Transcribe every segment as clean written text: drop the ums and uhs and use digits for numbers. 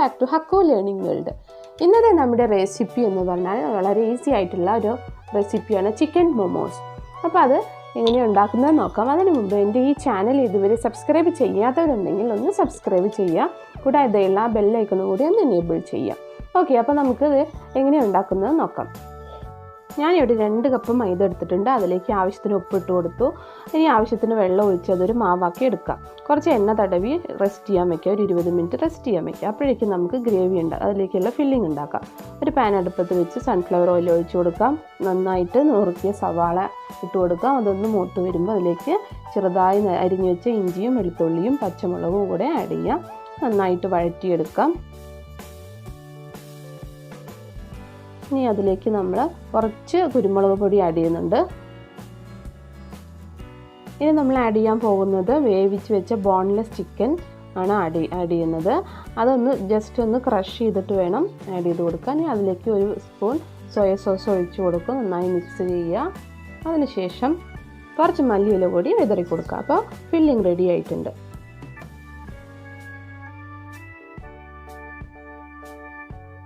Back to Hakku learning world. ഇന്നത്തെ നമ്മുടെ recipe എന്ന് പറഞ്ഞാൽ വളരെ ഈസി ആയിട്ടുള്ള ഒരു റെസിപ്പിയാണ് ചിക്കൻ മൊമോസ്. അപ്പോൾ അത് എങ്ങനെയാണ് ഉണ്ടാക്കുന്നത് നോക്കാം. അതിന് മുമ്പ് എൻ്റെ ഈ ചാനൽ ഇതുവരെ സബ്സ്ക്രൈബ് ചെയ്യാത്തവരുണ്ടെങ്കിൽ ഒന്ന് സബ്സ്ക്രൈബ് ചെയ്യുക. കൂടാതെ എല്ലാ ബെല്ലൈക്കണും കൂടി ഒന്ന് എനേബിൾ ചെയ്യാം. ഓക്കെ, അപ്പോൾ നമുക്കിത് എങ്ങനെയാണ് ഉണ്ടാക്കുന്നത് നോക്കാം. ഞാനിവിടെ 2 കപ്പ് മൈദ എടുത്തിട്ടുണ്ട്. അതിലേക്ക് ആവശ്യത്തിന് ഉപ്പിട്ട് കൊടുത്തു. ഇനി ആവശ്യത്തിന് വെള്ളം ഒഴിച്ച് അതൊരു മാവാക്കി എടുക്കാം. കുറച്ച് എണ്ണ തടവി റെസ്റ്റ് ചെയ്യാൻ വയ്ക്കുക. ഒരു 20 മിനിറ്റ് റെസ്റ്റ് ചെയ്യാൻ വയ്ക്കുക. അപ്പോഴേക്കും നമുക്ക് ഗ്രേവി അതിലേക്കുള്ള ഫില്ലിംഗ് ഉണ്ടാക്കാം. ഒരു പാൻ അടുപ്പത്ത് വെച്ച് സൺഫ്ലവർ ഓയിൽ ഒഴിച്ച് കൊടുക്കാം. നന്നായിട്ട് നുറുക്കിയ സവാള ഇട്ട് കൊടുക്കാം. അതൊന്ന് മൂത്ത് വരുമ്പോൾ അതിലേക്ക് ചെറുതായി അരിഞ്ഞു വെച്ച ഇഞ്ചിയും വെളുത്തുള്ളിയും പച്ചമുളകും കൂടെ ആഡ് ചെയ്യാം. നന്നായിട്ട് വഴറ്റിയെടുക്കാം. ഇനി അതിലേക്ക് നമ്മൾ കുറച്ച് കുരുമുളക് പൊടി ആഡ് ചെയ്യുന്നുണ്ട്. ഇനി നമ്മൾ ആഡ് ചെയ്യാൻ പോകുന്നത് വേവിച്ച് വെച്ച ബോൺലെസ് ചിക്കൻ ആണ് ആഡ് ചെയ്യുന്നത്. അതൊന്ന് ജസ്റ്റ് ഒന്ന് ക്രഷ് ചെയ്തിട്ട് വേണം ആഡ് ചെയ്ത് കൊടുക്കാൻ. ഇനി അതിലേക്ക് ഒരു സ്പൂൺ സോയ സോസ് ഒഴിച്ച് കൊടുക്കുക. നന്നായി മിക്സ് ചെയ്യുക. അതിനുശേഷം കുറച്ച് മല്ലിയില കൂടി വിതറി കൊടുക്കുക. അപ്പോൾ ഫില്ലിംഗ് റെഡി ആയിട്ടുണ്ട്.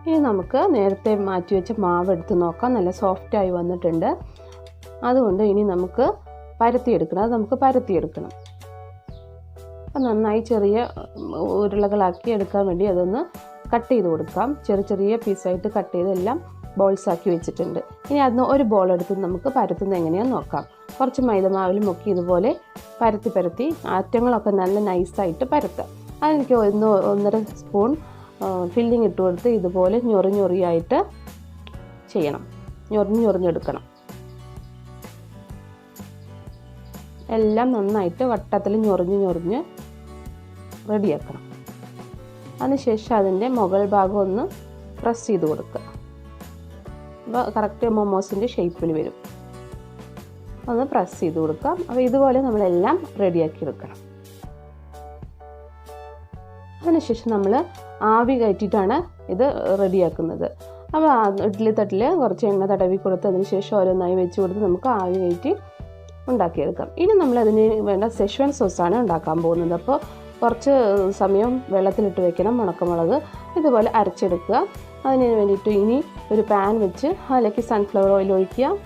ഇനി നമുക്ക് നേരത്തെ മാറ്റി വെച്ച മാവ് എടുത്ത് നോക്കാം. നല്ല സോഫ്റ്റായി വന്നിട്ടുണ്ട്. അതുകൊണ്ട് ഇനി നമുക്ക് പരത്തിയെടുക്കണം. അപ്പം നന്നായി ചെറിയ ഉരുളകളാക്കി എടുക്കാൻ വേണ്ടി അതൊന്ന് കട്ട് ചെയ്ത് കൊടുക്കാം. ചെറിയ പീസായിട്ട് കട്ട് ചെയ്തെല്ലാം ബോൾസാക്കി വെച്ചിട്ടുണ്ട്. ഇനി അതിന് ഒരു ബോൾ എടുത്ത് നമുക്ക് പരത്തുന്നത് എങ്ങനെയാണെന്ന് നോക്കാം. കുറച്ച് മൈദമാവിൽ മുക്കി ഇതുപോലെ പരത്തി ആറ്റങ്ങളൊക്കെ നല്ല നൈസായിട്ട് പരത്താം. അതെനിക്ക് 1.5 സ്പൂൺ ഫില്ലിംഗ് ഇട്ട് കൊടുത്ത് ഇതുപോലെ ഞൊറിയായിട്ട് ചെയ്യണം. ഞൊറിഞ്ഞെടുക്കണം. എല്ലാം നന്നായിട്ട് വട്ടത്തിൽ ഞൊറിഞ്ഞ് റെഡിയാക്കണം. അതിനുശേഷം അതിൻ്റെ മുകൾ ഭാഗം ഒന്ന് പ്രസ് ചെയ്ത് കൊടുക്കുക. അപ്പോൾ കറക്റ്റ് മൊമോസിൻ്റെ ഷേപ്പിൽ വരും. ഒന്ന് പ്രസ് ചെയ്ത് കൊടുക്കാം. അപ്പോൾ ഇതുപോലെ നമ്മളെല്ലാം റെഡിയാക്കി എടുക്കണം. അതിനുശേഷം നമ്മൾ ആവി കയറ്റിയിട്ടാണ് ഇത് റെഡിയാക്കുന്നത്. അപ്പോൾ ഇഡ്ഡലി തട്ടിൽ കുറച്ച് എണ്ണ തടവി കൊടുത്ത് അതിന് ശേഷം ഓരോന്നായി വെച്ച് കൊടുത്ത് നമുക്ക് ആവി കയറ്റി ഉണ്ടാക്കിയെടുക്കാം. ഇനി നമ്മളതിന് വേണ്ട സെഷ്വൻ സോസാണ് ഉണ്ടാക്കാൻ പോകുന്നത്. അപ്പോൾ കുറച്ച് സമയം വെള്ളത്തിലിട്ട് വെക്കണം. ഉണക്കമുളക് ഇതുപോലെ അരച്ചെടുക്കുക. അതിന് വേണ്ടിയിട്ട് ഇനി ഒരു പാൻ വെച്ച് അതിലേക്ക് സൺഫ്ലവർ ഓയിൽ ഒഴിക്കുക.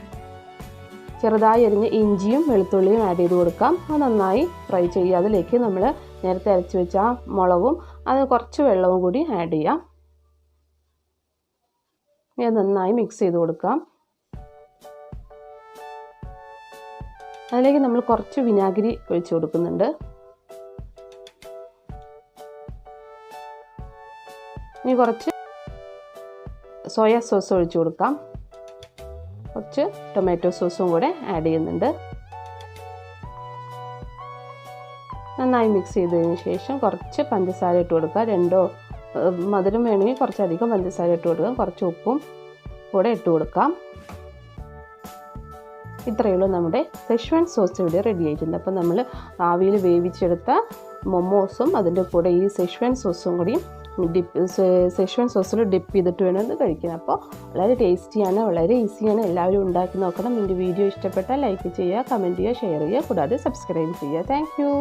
ചെറുതായി അരിഞ്ഞ് ഇഞ്ചിയും വെളുത്തുള്ളിയും ആഡ് ചെയ്ത് കൊടുക്കാം. അത് നന്നായി ഫ്രൈ ചെയ്യുക. അതിലേക്ക് നമ്മൾ നേരത്തെ അരച്ച് വെച്ച ആ മുളകും അതിന് കുറച്ച് വെള്ളവും കൂടി ആഡ് ചെയ്യാം. ഇത് നന്നായി മിക്സ് ചെയ്ത് കൊടുക്കാം. അതിലേക്ക് നമ്മൾ കുറച്ച് വിനാഗിരി ഒഴിച്ച് കൊടുക്കുന്നുണ്ട്. ഇനി കുറച്ച് സോയ സോസ് ഒഴിച്ച് കൊടുക്കാം. കുറച്ച് ടൊമാറ്റോ സോസും കൂടെ ആഡ് ചെയ്യുന്നുണ്ട്. നന്നായി മിക്സ് ചെയ്തതിന് ശേഷം കുറച്ച് പഞ്ചസാര ഇട്ട് കൊടുക്കുക. മധുരം വേണമെങ്കിൽ കുറച്ചധികം പഞ്ചസാര ഇട്ട് കൊടുക്കാം. കുറച്ച് ഉപ്പും കൂടെ ഇട്ട് കൊടുക്കാം. ഇത്രയേ ഉള്ളൂ. നമ്മുടെ സെഷ്വാൻ സോസ് ഇവിടെ റെഡി ആയിട്ടുണ്ട്. അപ്പോൾ നമ്മൾ ആവിയിൽ വേവിച്ചെടുത്ത മൊമോസും അതിൻ്റെ കൂടെ ഈ സെഷ്വാൻ സോസും കൂടി സെഷ്വാൻ സോസിൽ ഡിപ്പ് ചെയ്തിട്ട് വേണം ഇത് കഴിക്കാൻ. അപ്പോൾ വളരെ ടേസ്റ്റിയാണ്, വളരെ ഈസിയാണ്. എല്ലാവരും ഉണ്ടാക്കി നോക്കണം. എൻ്റെ വീഡിയോ ഇഷ്ടപ്പെട്ടാൽ ലൈക്ക് ചെയ്യുക, കമൻറ്റ് ചെയ്യുക, ഷെയർ ചെയ്യുക, കൂടാതെ സബ്സ്ക്രൈബ് ചെയ്യുക. Thank you.